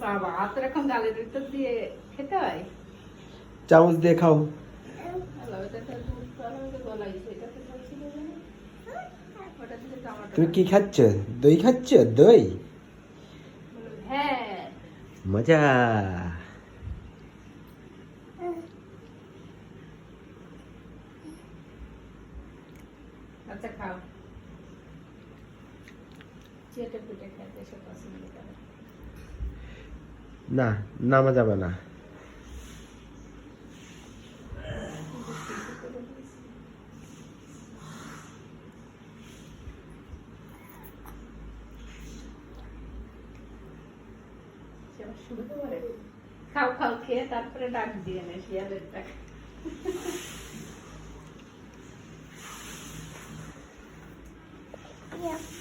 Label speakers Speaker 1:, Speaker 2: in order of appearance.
Speaker 1: বাবা এত রকম ডালের ভিতর দিয়ে খেতে হয়?
Speaker 2: চামচ দিয়ে খাও। তুমি কি খাচ্ছ? দই খাচ্ছ? দই?
Speaker 1: হ্যাঁ।
Speaker 2: মজা।
Speaker 1: আচ্ছা খাও। চেটে পুটে খেতে সে পছন্দ করে।
Speaker 2: না, নামা যাবে না।
Speaker 1: খাও খাও খেয়ে তারপরে ডাক দিয়ে নে শিয়ালের ডাক।
Speaker 3: Yeah.